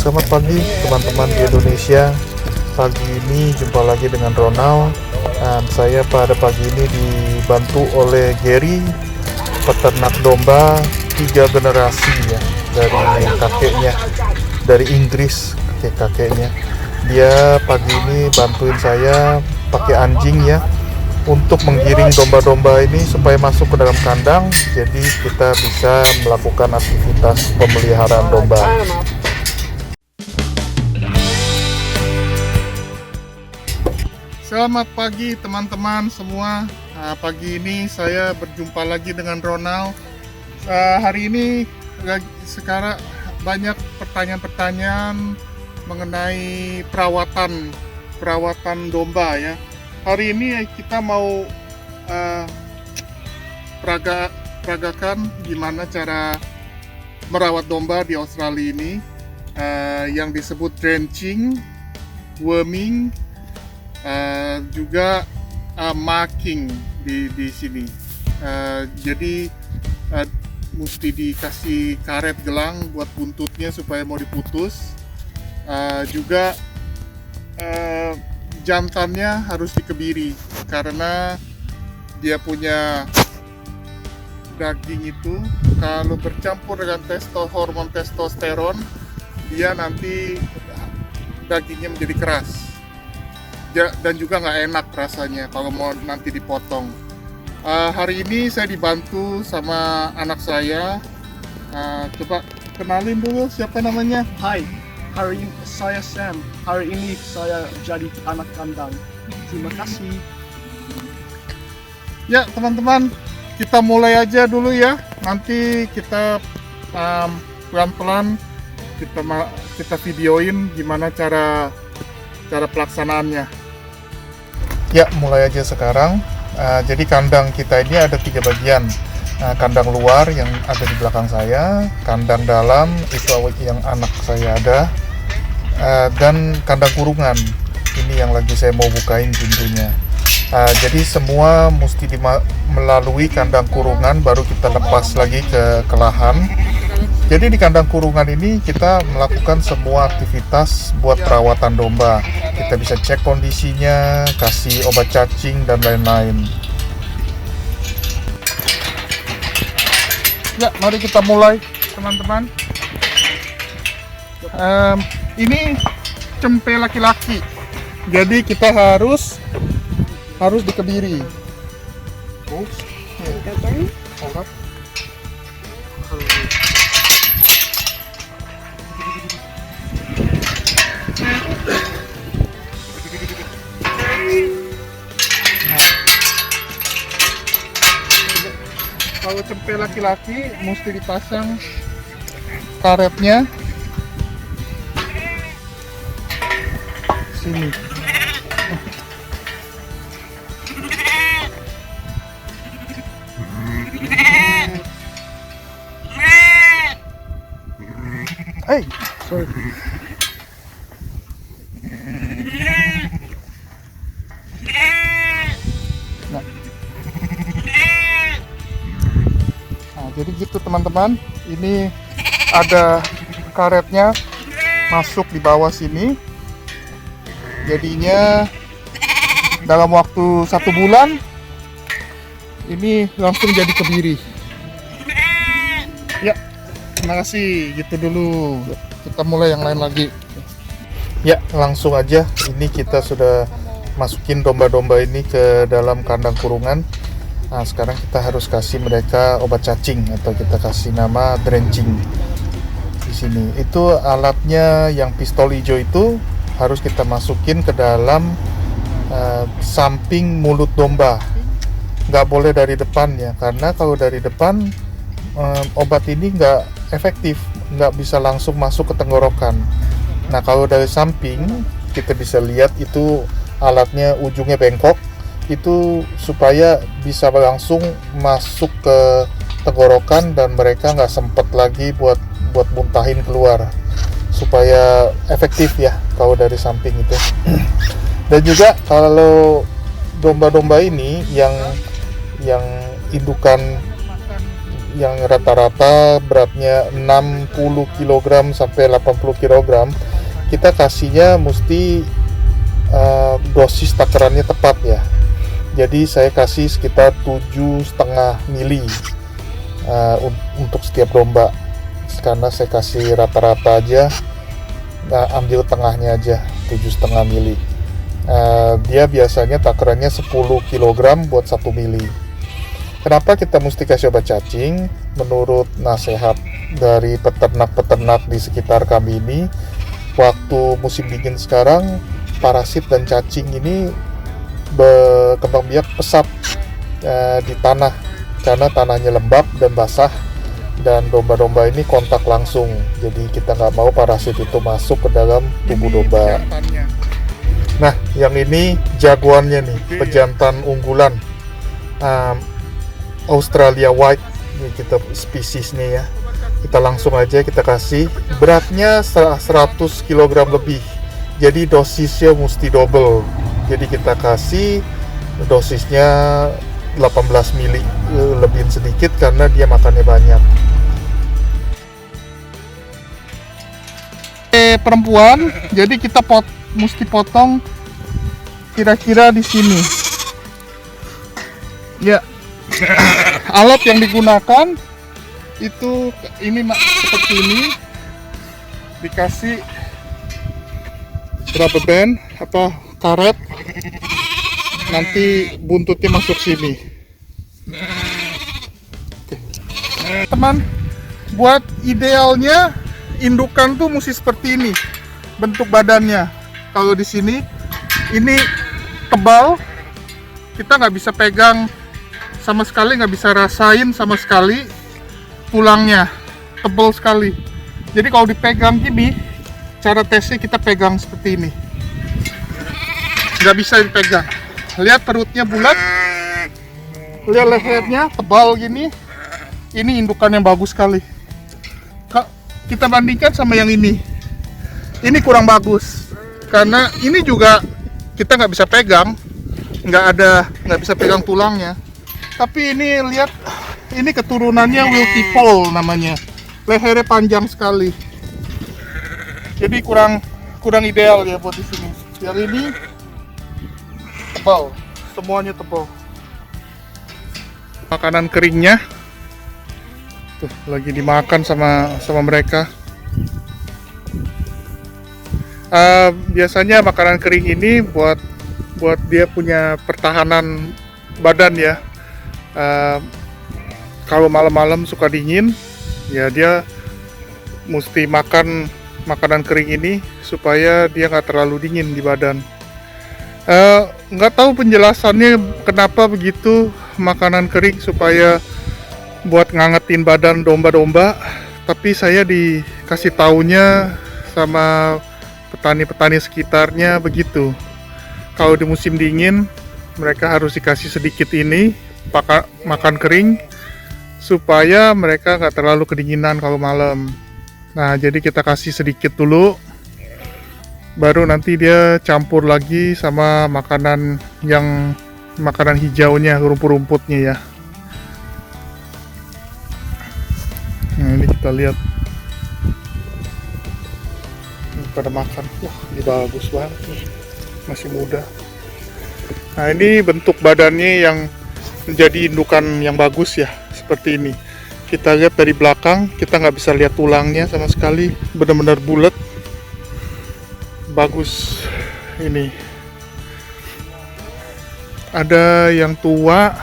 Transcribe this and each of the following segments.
Selamat pagi teman-teman di Indonesia. Pagi ini jumpa lagi dengan Ronald. Dan saya pada pagi ini dibantu oleh Gary, peternak domba 3 generasi ya, dari kakeknya, dari Inggris kakeknya. Dia pagi ini bantuin saya pakai anjing ya, untuk menggiring domba-domba ini supaya masuk ke dalam kandang, jadi kita bisa melakukan aktivitas pemeliharaan domba. Selamat pagi teman-teman semua. Pagi ini saya berjumpa lagi dengan Ronald. Hari ini sekarang banyak pertanyaan-pertanyaan mengenai perawatan domba ya. Hari ini kita mau peragakan gimana cara merawat domba di Australia ini, yang disebut drenching, worming, juga marking di sini. Jadi mesti dikasih karet gelang buat buntutnya supaya mau diputus. Juga jantannya harus dikebiri karena dia punya daging itu kalau bercampur dengan hormon testosteron, dia nanti dagingnya menjadi keras dan juga nggak enak rasanya kalau mau nanti dipotong. Hari ini saya dibantu sama anak saya. Coba kenalin dulu siapa namanya. Hai, hari ini saya Sam. Hari ini saya jadi anak kandang. Terima kasih. Ya teman-teman, kita mulai aja dulu ya. Nanti kita pelan-pelan kita videoin gimana cara pelaksanaannya. Ya, mulai aja sekarang. Jadi kandang kita ini ada 3 bagian. Kandang luar yang ada di belakang saya, kandang dalam itu yang anak saya ada, dan kandang kurungan. Ini yang lagi saya mau bukain pintunya. Jadi semua mesti melalui kandang kurungan baru kita lepas lagi ke lahan. Jadi di kandang kurungan ini kita melakukan semua aktivitas buat perawatan domba. Kita bisa cek kondisinya, kasih obat cacing dan lain-lain. Ya, mari kita mulai teman-teman. Ini cempe laki-laki. Jadi kita harus dikebiri. Kalau cempe laki-laki mesti dipasang karetnya sini. Sorry. Nah, jadi gitu teman-teman. Ini ada karetnya masuk di bawah sini. Jadinya dalam waktu 1 bulan ini langsung jadi kebiri. Ya, terima kasih. Gitu dulu. Kita mulai yang lain lagi. Ya, langsung aja. Ini kita sudah masukin domba-domba ini ke dalam kandang kurungan. Nah, sekarang kita harus kasih mereka obat cacing atau kita kasih nama drenching. Di sini itu alatnya yang pistol hijau itu harus kita masukin ke dalam samping mulut domba. Nggak boleh dari depan ya, karena kalau dari depan obat ini nggak efektif, nggak bisa langsung masuk ke tenggorokan. Nah, kalau dari samping kita bisa lihat itu alatnya ujungnya bengkok, itu supaya bisa langsung masuk ke tenggorokan dan mereka nggak sempet lagi buat muntahin keluar, supaya efektif ya kalau dari samping itu. Dan juga kalau domba-domba ini yang indukan yang rata-rata beratnya 60 kg sampai 80 kg, kita kasihnya mesti dosis takarannya tepat ya. Jadi saya kasih sekitar 7,5 mili untuk setiap domba, karena saya kasih rata-rata aja, ambil tengahnya aja 7,5 mili. Dia biasanya takarannya 10 kg buat 1 mili. Kenapa kita mesti kasih obat cacing? Menurut nasihat dari peternak-peternak di sekitar kami ini, waktu musim dingin sekarang, parasit dan cacing ini berkembang biak pesat di tanah, karena tanahnya lembab dan basah, dan domba-domba ini kontak langsung. Jadi kita nggak mau parasit itu masuk ke dalam tubuh domba. Nah, yang ini jagoannya nih, pejantan unggulan Australia White, ini kita spesiesnya ya. Kita langsung aja kita kasih, beratnya 100 kg lebih, jadi dosisnya mesti double. Jadi kita kasih dosisnya 18 mili, lebih sedikit karena dia makannya banyak. Perempuan, jadi kita mesti potong kira-kira di sini. Ya, alat yang digunakan itu ini seperti ini, dikasih rubber band apa karet, nanti buntutnya masuk sini. Oke. Teman, buat idealnya indukan tuh mesti seperti ini bentuk badannya. Kalau di sini ini tebal, kita nggak bisa pegang sama sekali, nggak bisa rasain sama sekali tulangnya, tebal sekali. Jadi kalau dipegang gini, cara tesnya kita pegang seperti ini, nggak bisa dipegang. Lihat perutnya bulat, lihat lehernya tebal gini. Ini indukan yang bagus sekali. Kita bandingkan sama yang ini kurang bagus, karena ini juga kita nggak bisa pegang, nggak bisa pegang tulangnya. Tapi ini lihat, ini keturunannya Wilkie Pole namanya, lehernya panjang sekali. Jadi kurang ideal ya buat di sini. Yang ini tebal, semuanya tebal. Makanan keringnya tuh lagi dimakan sama mereka. Biasanya makanan kering ini buat dia punya pertahanan badan ya. Kalau malam-malam suka dingin, ya dia mesti makan makanan kering ini supaya dia nggak terlalu dingin di badan. Nggak tahu penjelasannya kenapa begitu makanan kering supaya buat ngangetin badan domba-domba, tapi saya dikasih taunya sama petani-petani sekitarnya begitu. Kalau di musim dingin mereka harus dikasih sedikit ini makan kering supaya mereka nggak terlalu kedinginan kalau malam. Nah, jadi kita kasih sedikit dulu, baru nanti dia campur lagi sama makanan hijaunya, rumput-rumputnya ya. Nah, ini kita lihat pada makan. Wah, ini bagus banget nih, masih muda. Nah, ini bentuk badannya yang menjadi indukan yang bagus ya, seperti ini. Kita lihat dari belakang, kita nggak bisa lihat tulangnya sama sekali, benar-benar bulat, bagus. Ini ada yang tua,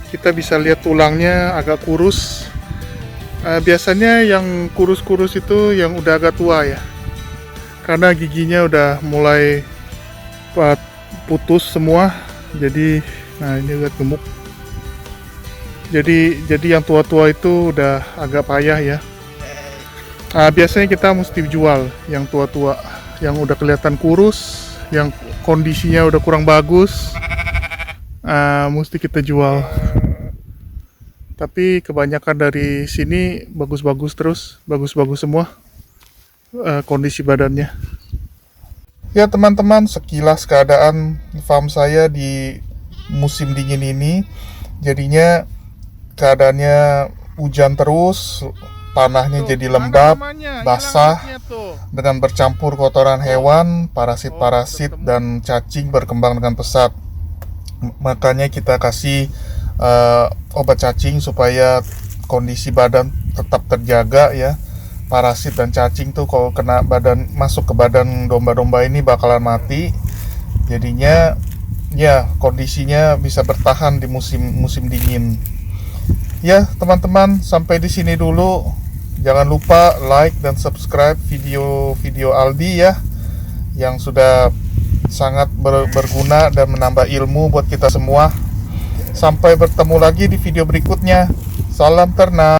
kita bisa lihat tulangnya agak kurus. Biasanya yang kurus-kurus itu yang udah agak tua ya, karena giginya udah mulai putus semua. Jadi, nah ini lihat gemuk. Jadi yang tua-tua itu udah agak payah ya. Biasanya kita mesti jual yang tua-tua, yang udah kelihatan kurus, yang kondisinya udah kurang bagus, mesti kita jual. Tapi kebanyakan dari sini bagus-bagus terus, bagus-bagus semua kondisi badannya. Ya teman-teman, sekilas keadaan farm saya di musim dingin ini. Jadinya keadaannya hujan terus, tanahnya jadi lembab, basah, dengan bercampur kotoran hewan, parasit-parasit dan cacing berkembang dengan pesat. Makanya kita kasih obat cacing supaya kondisi badan tetap terjaga ya. Parasit dan cacing tuh kalau kena badan, masuk ke badan domba-domba ini bakalan mati. Jadinya ya kondisinya bisa bertahan di musim dingin. Ya teman-teman, sampai di sini dulu. Jangan lupa like dan subscribe video Aldi ya, yang sudah sangat berguna dan menambah ilmu buat kita semua. Sampai bertemu lagi di video berikutnya. Salam ternak.